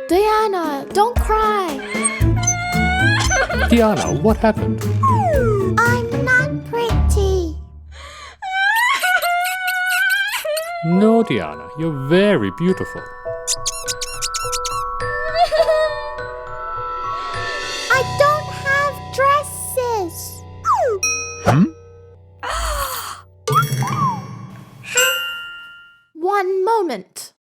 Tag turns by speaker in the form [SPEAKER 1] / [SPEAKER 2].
[SPEAKER 1] Diana, don't cry.
[SPEAKER 2] Diana, what happened?
[SPEAKER 1] I'm not pretty.
[SPEAKER 2] No, Diana, you're very beautiful.
[SPEAKER 1] I don't have dresses. One moment.